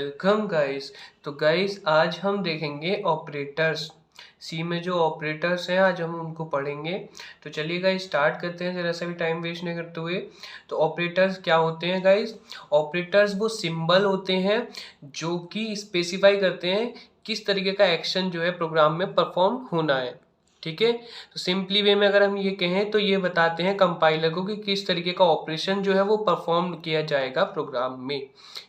Welcome guys. तो guys आज हम देखेंगे ऑपरेटर्स। सी में जो ऑपरेटर्स हैं आज हम उनको पढ़ेंगे। तो चलिए गाइस स्टार्ट करते हैं जरा सा भी टाइम वेस्ट नहीं करते हुए। तो ऑपरेटर्स क्या होते हैं गाइस? ऑपरेटर्स वो सिंबल होते हैं जो कि स्पेसिफाई करते हैं किस तरीके का एक्शन जो है प्रोग्राम में परफॉर्म होना है। ठीक है, तो सिंपली वे में अगर हम ये कहें तो ये बताते हैं कंपाइलर को कि किस तरीके का ऑपरेशन जो है वो परफॉर्म किया जाएगा प्रोग्राम में।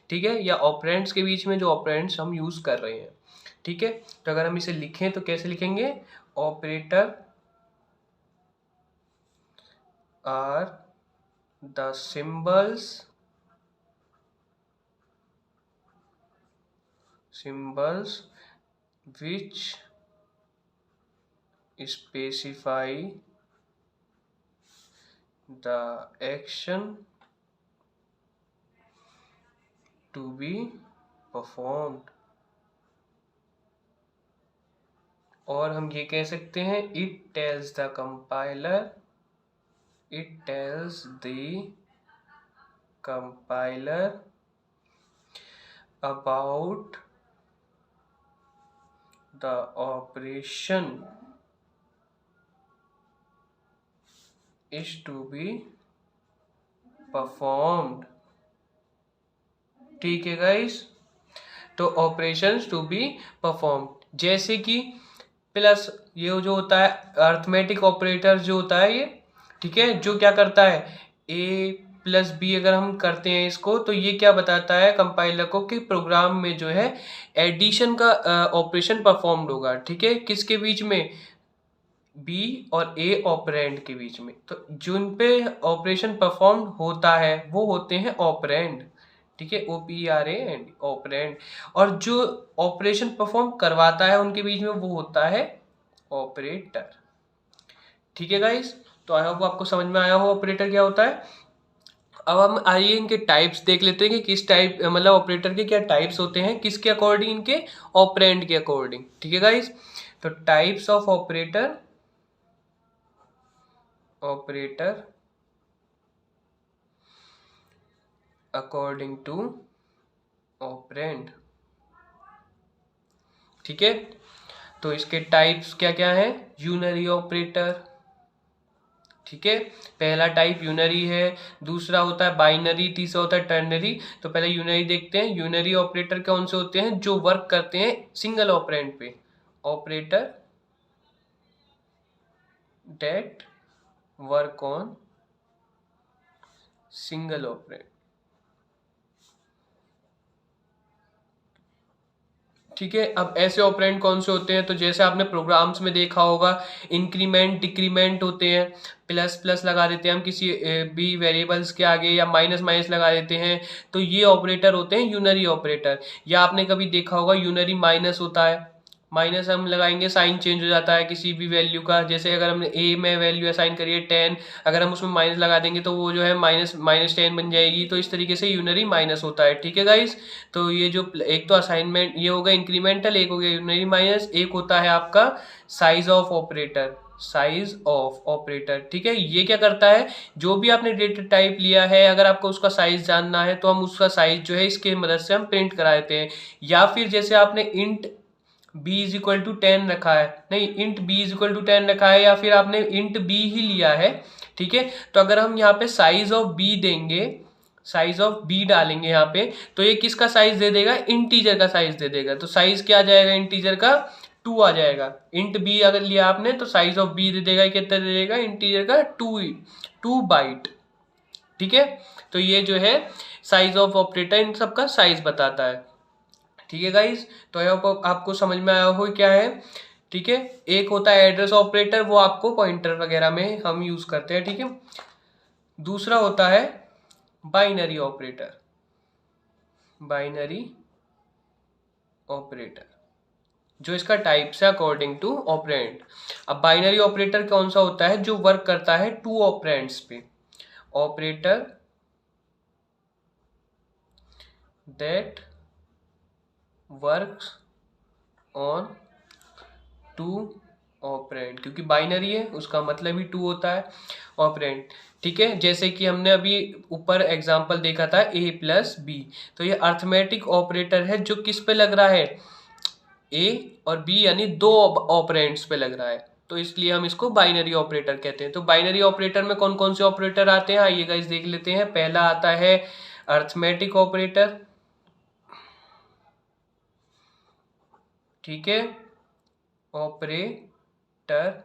ठीक है, या ऑपरेंड्स के बीच में जो ऑपरेंड्स हम यूज कर रहे हैं। ठीक है, तो अगर हम इसे लिखें तो कैसे लिखेंगे? Operator are the symbols which specify the action to be performed। और हम ये कह सकते हैं it tells the compiler about the operation is to be performed। ठीक है गाइस, तो ऑपरेशंस टू बी परफॉर्म जैसे कि प्लस ये जो होता है अर्थमेटिक ऑपरेटर जो होता है ये, ठीक है, जो क्या करता है ए प्लस बी अगर हम करते हैं इसको तो ये क्या बताता है कंपाइलर को कि प्रोग्राम में जो है एडिशन का ऑपरेशन परफॉर्म्ड होगा। ठीक है, किसके बीच में? बी और ए ऑपरेंड के बीच में। तो जिन पे ऑपरेशन परफॉर्म होता है वो होते हैं ऑपरेंड। ठीक है, OPERAND ऑपरेंड। और जो ऑपरेशन परफॉर्म करवाता है उनके बीच में वो होता है ऑपरेटर। ठीक है गाइस, तो आई होप आपको समझ में आया हो ऑपरेटर क्या होता है। अब हम आइए इनके टाइप्स देख लेते हैं कि किस टाइप मतलब ऑपरेटर के क्या टाइप्स होते हैं, किसके अकॉर्डिंग? इनके ऑपरेंड के अकॉर्डिंग। ठीक है गाइस, तो types of operator according to operand. ठीक है, तो इसके टाइप्स क्या क्या है? Unary operator. ठीक है, पहला टाइप यूनरी है, दूसरा होता है बाइनरी, तीसरा होता है टर्नरी। तो पहले यूनरी देखते हैं। यूनरी ऑपरेटर कौन से होते हैं? जो वर्क करते हैं सिंगल ऑपरेंड पे। Operator that work on single operand. ठीक है, अब ऐसे ऑपरेंड कौन से होते हैं? तो जैसे आपने प्रोग्राम्स में देखा होगा इंक्रीमेंट डिक्रीमेंट होते हैं, प्लस प्लस लगा देते हैं हम किसी भी वेरिएबल्स के आगे, या माइनस माइनस लगा देते हैं। तो ये ऑपरेटर होते हैं यूनरी ऑपरेटर। या आपने कभी देखा होगा यूनरी माइनस होता है। माइनस हम लगाएंगे साइन चेंज हो जाता है किसी भी वैल्यू का। जैसे अगर हमने ए में वैल्यू असाइन करी है 10, अगर हम उसमें माइनस लगा देंगे तो वो जो है -10 बन जाएगी। तो इस तरीके से यूनरी माइनस होता है। ठीक है गाइस, तो ये जो एक तो असाइनमेंट ये हो गया इंक्रीमेंटल, एक हो गया यूनरी माइनस, एक होता है आपका साइज ऑफ ऑपरेटर। ठीक है, ये क्या करता है? जो भी आपने डेटा टाइप लिया है अगर आपको उसका साइज जानना है तो हम उसका साइज जो है इसके मदद से हम प्रिंट करा देते हैं। या फिर जैसे आपने int b is equal to 10 रखा है, नहीं int b is equal to 10 रखा है, या फिर आपने इंट बी ही लिया है। ठीक है, तो अगर हम यहाँ पे साइज ऑफ बी देंगे, साइज ऑफ बी डालेंगे यहाँ पे, तो ये किसका साइज दे देगा? इंटीजर का साइज दे देगा। तो साइज क्या आ जाएगा इंटीजर का? 2 आ जाएगा। इंट बी अगर लिया आपने तो साइज ऑफ बी दे देगा, कितना दे देगा? इंटीजर का 2 बाइट। ठीक है, तो ये जो है साइज ऑफ ऑपरेटर इन सबका साइज बताता है। ठीक है गाइस, तो आई होप आपको समझ में आया हो क्या है। ठीक है, एक होता है एड्रेस ऑपरेटर, वो आपको पॉइंटर वगैरह में हम यूज करते हैं। ठीक है, दूसरा होता है बाइनरी ऑपरेटर जो इसका टाइप्स है अकॉर्डिंग टू ऑपरेंड। अब बाइनरी ऑपरेटर कौन सा होता है? जो वर्क करता है 2 ऑपरेंड्स पे। Operator that works on 2 operand, क्योंकि बाइनरी है उसका मतलब ही 2 होता है ऑपरेंड। ठीक है, जैसे कि हमने अभी ऊपर एग्जांपल देखा था a प्लस बी, तो ये अर्थमेटिक ऑपरेटर है जो किस पे लग रहा है, a और b यानी 2 ऑपरेंड्स पे लग रहा है, तो इसलिए हम इसको बाइनरी ऑपरेटर कहते हैं। तो बाइनरी ऑपरेटर में कौन कौन से ऑपरेटर आते हैं आइए गाइस देख लेते हैं। पहला आता है अर्थमेटिक ऑपरेटर, ठीक है, ऑपरेटर।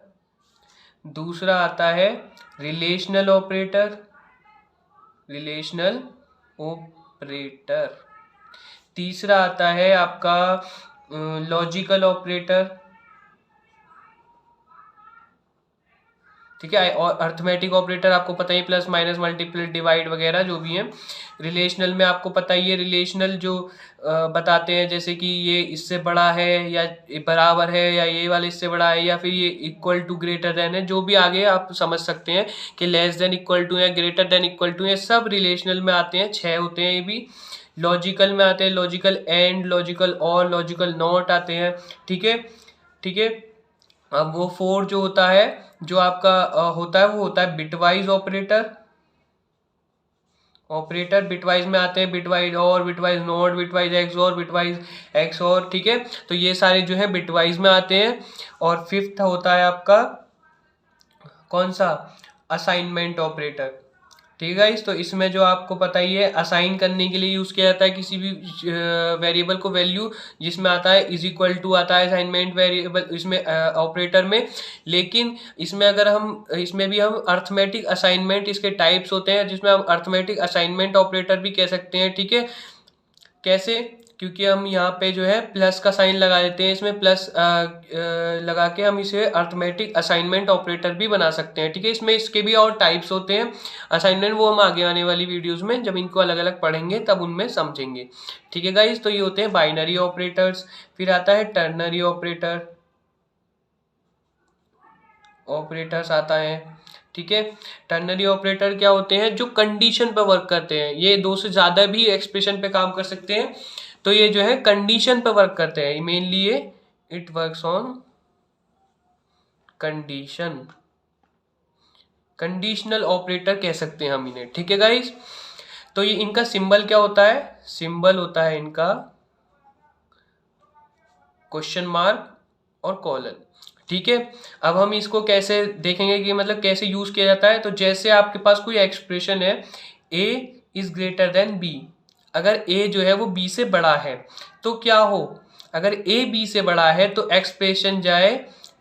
दूसरा आता है रिलेशनल ऑपरेटर, रिलेशनल ऑपरेटर। तीसरा आता है आपका लॉजिकल ऑपरेटर, ठीक है। और अर्थमेटिक ऑपरेटर आपको पता ही, प्लस माइनस मल्टीप्ल डिवाइड वगैरह जो भी है। रिलेशनल में आपको पता ही है, रिलेशनल जो बताते हैं जैसे कि ये इससे बड़ा है या बराबर है, या ये वाला इससे बड़ा है, या फिर ये इक्वल टू ग्रेटर देन है, जो भी आगे आप समझ सकते हैं कि लेस देन इक्वल टू या ग्रेटर देन इक्वल टू, ये सब रिलेशनल में आते हैं। 6 होते हैं ये भी। लॉजिकल में आते हैं लॉजिकल एंड, लॉजिकल और, लॉजिकल नॉट आते हैं, ठीक है, ठीक है। अब वो 4 जो होता है, जो आपका होता है वो होता है बिटवाइज ऑपरेटर। ऑपरेटर बिटवाइज में आते हैं, बिटवाइज और, बिटवाइज नॉट, बिटवाइज एक्स और, बिटवाइज एक्स और, ठीक है। तो ये सारे जो है बिटवाइज में आते हैं। और 5th होता है आपका कौन सा, असाइनमेंट ऑपरेटर, ठीक है। इस तो इसमें जो आपको पता ही है असाइन करने के लिए यूज़ किया जाता है किसी भी वेरिएबल को वैल्यू, जिसमें आता है इज इक्वल टू आता है असाइनमेंट वेरिएबल इसमें ऑपरेटर में। लेकिन इसमें अगर हम इसमें भी हम अर्थमेटिक असाइनमेंट, इसके टाइप्स होते हैं जिसमें हम अर्थमेटिक असाइनमेंट ऑपरेटर भी कह सकते हैं, ठीक है। कैसे, क्योंकि हम यहाँ पे जो है प्लस का साइन लगा देते हैं, इसमें प्लस लगा के हम इसे अर्थमेटिक असाइनमेंट ऑपरेटर भी बना सकते हैं, ठीक है। इसमें इसके भी और टाइप्स होते हैं असाइनमेंट, वो हम आगे आने वाली वीडियोस में जब इनको अलग अलग पढ़ेंगे तब उनमें समझेंगे, ठीक है गाइस। तो ये होते हैं बाइनरी ऑपरेटर्स। फिर आता है टर्नरी ऑपरेटर, ऑपरेटर्स आता है, ठीक है। टर्नरी ऑपरेटर क्या होते हैं, जो कंडीशन पे वर्क करते हैं। ये 2 से ज़्यादा भी एक्सप्रेशन पे काम कर सकते हैं, तो ये जो है कंडीशन पे वर्क करते हैं मेनली। ये it works on condition, conditional operator कह सकते हैं हम इन्हें, ठीक है गाइस। तो ये इनका सिंबल क्या होता है, सिंबल होता है इनका क्वेश्चन मार्क और कॉलन, ठीक है। अब हम इसको कैसे देखेंगे कि मतलब कैसे यूज किया जाता है। तो जैसे आपके पास कोई एक्सप्रेशन है a is greater than b, अगर a जो है वो b से बड़ा है तो क्या हो, अगर a b से बड़ा है तो एक्सप्रेशन जाए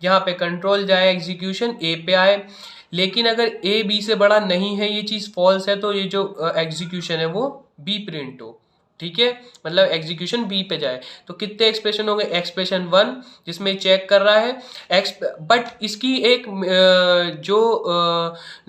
यहाँ पे, कंट्रोल जाए, एग्जीक्यूशन a पे आए। लेकिन अगर a b से बड़ा नहीं है, ये चीज़ फॉल्स है, तो ये जो एग्जीक्यूशन है वो b प्रिंट हो, ठीक है, मतलब एग्जीक्यूशन बी पे जाए। तो कितने एक्सप्रेशन हो गए, एक्सप्रेशन 1 जिसमें चेक कर रहा है बट इसकी एक जो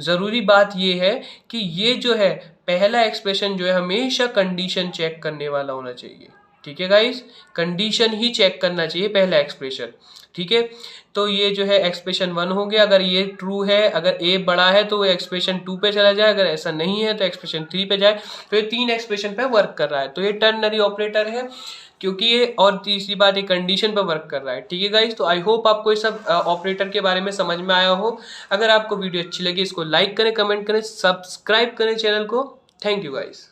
ज़रूरी बात ये है कि ये जो है पहला एक्सप्रेशन जो है हमेशा कंडीशन चेक करने वाला होना चाहिए, ठीक है गाइस। कंडीशन ही चेक करना चाहिए पहला एक्सप्रेशन, ठीक है। तो ये जो है एक्सप्रेशन 1 हो गया, अगर ये ट्रू है, अगर a बड़ा है तो वो एक्सप्रेशन 2 पे चला जाए, अगर ऐसा नहीं है तो एक्सप्रेशन 3 पे जाए। तो ये 3 एक्सप्रेशन पे वर्क कर रहा है, तो ये टर्नरी ऑपरेटर है, क्योंकि ये, और तीसरी बात ये कंडीशन पे वर्क कर रहा है, ठीक है गाइस। तो आई होप आपको ये सब ऑपरेटर के बारे में समझ में आया हो। अगर आपको वीडियो अच्छी लगी इसको लाइक करें, कमेंट करें, सब्सक्राइब करें चैनल को। Thank you guys.